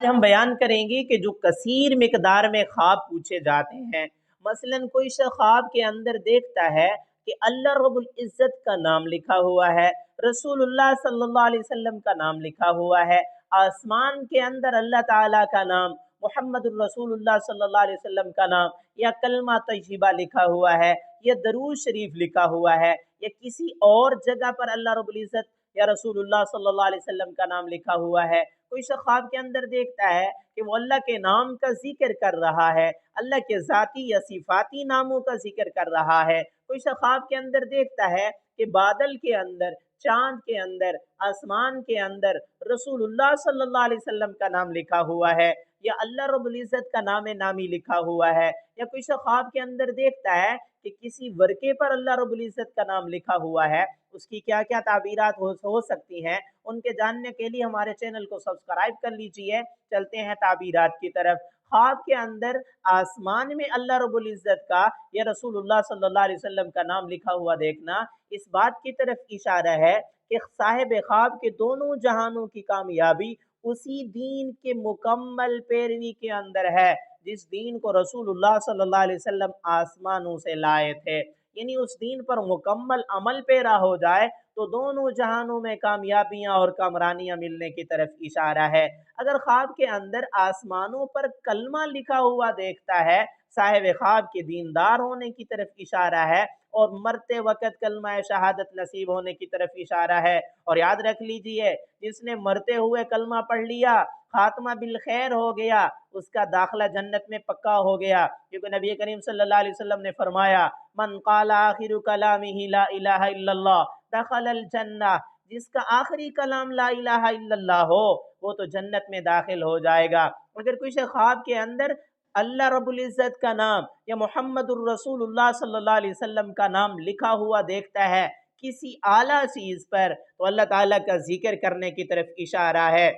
ہم بیان کریں گے کہ جو کثیر مقدار میں خواب پوچھے جاتے ہیں، مثلاً کوئی شخص خواب کے اندر دیکھتا ہے کہ اللہ رب العزت کا نام لکھا ہوا ہے، رسول اللہ صلی اللہ علیہ وسلم کا نام لکھا ہوا ہے، آسمان کے اندر اللہ تعالیٰ کا نام، محمد الرسول اللہ صلی اللہ علیہ وسلم کا نام، یا کلمہ طیبہ لکھا ہوا ہے، یا درود شریف لکھا ہوا ہے، یا کسی اور جگہ پر اللہ رب العزت یا رسول اللہ صلی اللہ علیہ وسلم کا نام لکھا ہوا ہے۔ کوئی شخص خواب کے اندر دیکھتا ہے کہ وہ اللہ کے نام کا ذکر کر رہا ہے، اللہ کے ذاتی یا صفاتی ناموں کا ذکر کر رہا ہے۔ کوئی شخص خواب کے اندر دیکھتا ہے کہ بادل کے اندر، چاند کے اندر، آسمان کے اندر رسول اللہ صلی اللہ علیہ وسلم کا نام لکھا ہوا ہے، یا اللہ رب العزت کا نام نامی لکھا ہوا ہے، یا کوئی شخص خواب کے اندر دیکھتا ہے کہ کسی ورقے پر اللہ رب العزت کا نام لکھا ہوا ہے۔ اس کی کیا کیا تعبیرات ہو سکتی ہیں، ان کے جاننے کے لیے ہمارے چینل کو سبسکرائب کر لیجئے۔ چلتے ہیں تعبیرات کی طرف۔ خواب کے اندر آسمان میں اللہ رب العزت کا یا رسول اللہ صلی اللہ علیہ وسلم کا نام لکھا ہوا دیکھنا اس بات کی طرف اشارہ ہے کہ صاحب خواب کے دونوں جہانوں کی کامیابی اسی دین کے مکمل پیروی کے اندر ہے جس دین کو رسول اللہ صلی اللہ علیہ وسلم آسمانوں سے لائے تھے، یعنی اس دین پر مکمل عمل پیرا ہو جائے تو دونوں جہانوں میں کامیابیاں اور کامرانیاں ملنے کی طرف اشارہ ہے۔ اگر خواب کے اندر آسمانوں پر کلمہ لکھا ہوا دیکھتا ہے، صاحب خواب کے دیندار ہونے کی طرف اشارہ ہے اور مرتے وقت کلمہ شہادت نصیب ہونے کی طرف اشارہ ہے۔ اور یاد رکھ لیجئے، جس نے مرتے ہوئے کلمہ پڑھ لیا، خاتمہ بالخیر ہو گیا، اس کا داخلہ جنت میں پکا ہو گیا، کیونکہ نبی کریم صلی اللہ علیہ وسلم نے فرمایا من قال آخر کلامہ لا الہ الا اللہ دخل الجنہ، جس کا آخری کلام لا الہ الا اللہ ہو وہ تو جنت میں داخل ہو جائے گا۔ اگر کوئی شخص خواب کے اندر اللہ رب العزت کا نام یا محمد الرسول اللہ صلی اللہ علیہ وسلم کا نام لکھا ہوا دیکھتا ہے کسی اعلیٰ چیز پر، تو اللہ تعالیٰ کا ذکر کرنے کی طرف اشارہ ہے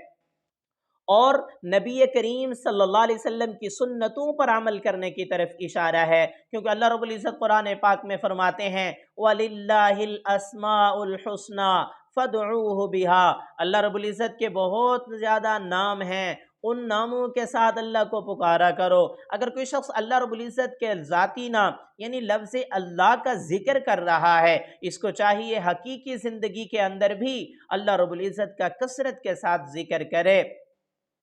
اور نبی کریم صلی اللہ علیہ وسلم کی سنتوں پر عمل کرنے کی طرف اشارہ ہے، کیونکہ اللہ رب العزت قرآن پاک میں فرماتے ہیں وَلِلَّهِ الْأَسْمَاءُ الْحُسْنَى فَادْعُوهُ بِهَا، اللہ رب العزت کے بہت زیادہ نام ہیں، ان ناموں کے ساتھ اللہ کو پکارا کرو۔ اگر کوئی شخص اللہ رب العزت کے ذاتی نام یعنی لفظ اللہ کا ذکر کر رہا ہے، اس کو چاہیے حقیقی زندگی کے اندر بھی اللہ رب العزت کا کثرت کے ساتھ ذکر کرے،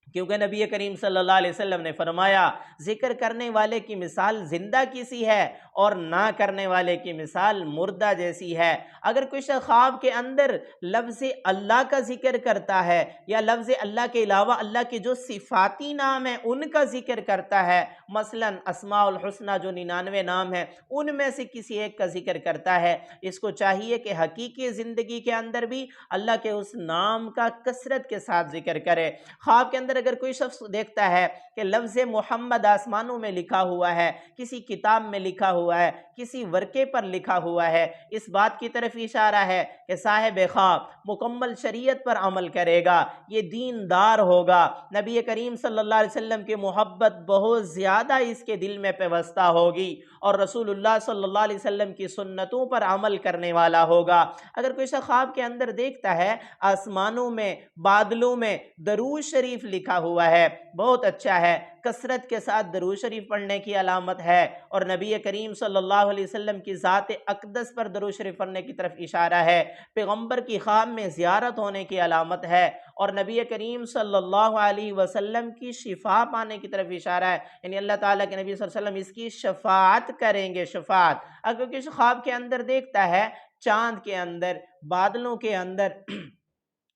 کیونکہ نبی کریم صلی اللہ علیہ وسلم نے فرمایا ذکر کرنے والے کی مثال زندہ کسی ہے اور نہ کرنے والے کی مثال مردہ جیسی ہے۔ اگر کوئی شخص خواب کے اندر لفظ اللہ کا ذکر کرتا ہے یا لفظ اللہ کے علاوہ اللہ کے جو صفاتی نام ہیں ان کا ذکر کرتا ہے، مثلا اسماء الحسنہ جو 99 نام ہیں ان میں سے کسی ایک کا ذکر کرتا ہے، اس کو چاہیے کہ حقیقی زندگی کے اندر بھی اللہ کے اس نام کا کثرت کے ساتھ ذکر کرے۔ خواب کے اندر اگر کوئی شخص دیکھتا ہے کہ لفظ محمد آسمانوں میں لکھا ہوا ہے، کسی کتاب میں لکھا ہوا ہے، کسی ورقے پر لکھا ہوا ہے، اس بات کی طرف اشارہ ہے کہ صاحب خواب مکمل شریعت پر عمل کرے گا، یہ دیندار ہوگا، نبی کریم صلی اللہ علیہ وسلم کی محبت بہت زیادہ اس کے دل میں پیوستہ ہوگی اور رسول اللہ صلی اللہ علیہ وسلم کی سنتوں پر عمل کرنے والا ہوگا۔ اگر کوئی شخص خواب کے اندر دیکھتا ہے آسمانوں میں، بادلوں میں درود شریف لکھا ہوا ہے، بہت اچھا ہے، کثرت کے ساتھ درود شریف پڑھنے کی علامت ہے اور نبی کریم صلی اللہ علیہ وسلم کی ذات اقدس پر درود شریف پڑھنے کی طرف اشارہ ہے، پیغمبر کی خواب میں زیارت ہونے کی علامت ہے اور نبی کریم صلی اللہ علیہ وسلم کی شفا پانے کی طرف اشارہ ہے، یعنی اللہ تعالیٰ کے نبی صلی اللہ علیہ وسلم اس کی شفاعت کریں گے، شفاعت۔ اگر کسی خواب کے اندر دیکھتا ہے چاند کے اندر، بادلوں کے اندر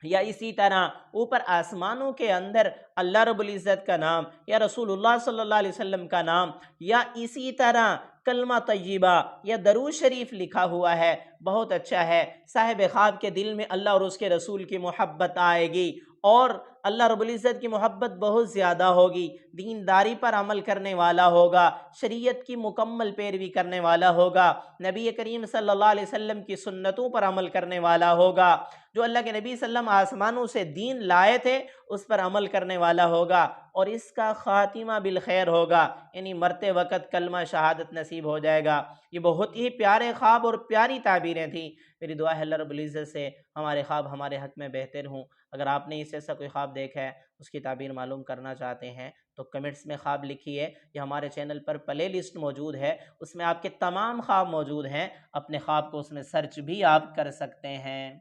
یا اسی طرح اوپر آسمانوں کے اندر اللہ رب العزت کا نام یا رسول اللہ صلی اللہ علیہ وسلم کا نام یا اسی طرح کلمہ طیبہ یا درود شریف لکھا ہوا ہے، بہت اچھا ہے، صاحب خواب کے دل میں اللہ اور اس کے رسول کی محبت آئے گی اور اللہ رب العزت کی محبت بہت زیادہ ہوگی، دینداری پر عمل کرنے والا ہوگا، شریعت کی مکمل پیروی کرنے والا ہوگا، نبی کریم صلی اللہ علیہ وسلم کی سنتوں پر عمل کرنے والا ہوگا، جو اللہ کے نبی صلی اللہ علیہ وسلم آسمانوں سے دین لائے تھے اس پر عمل کرنے والا ہوگا، اور اس کا خاتمہ بالخیر ہوگا، یعنی مرتے وقت کلمہ شہادت نصیب ہو جائے گا۔ یہ بہت ہی پیارے خواب اور پیاری تعبیریں تھیں۔ میری دعا ہے اللہ رب العزت سے ہمارے خواب ہمارے حق میں بہتر ہوں۔ اگر آپ نے اس ایسا کوئی خواب دیکھا ہے، اس کی تعبیر معلوم کرنا چاہتے ہیں تو کمنٹس میں خواب لکھیے، یا ہمارے چینل پر پلے لسٹ موجود ہے، اس میں آپ کے تمام خواب موجود ہیں، اپنے خواب کو اس میں سرچ بھی آپ کر سکتے ہیں۔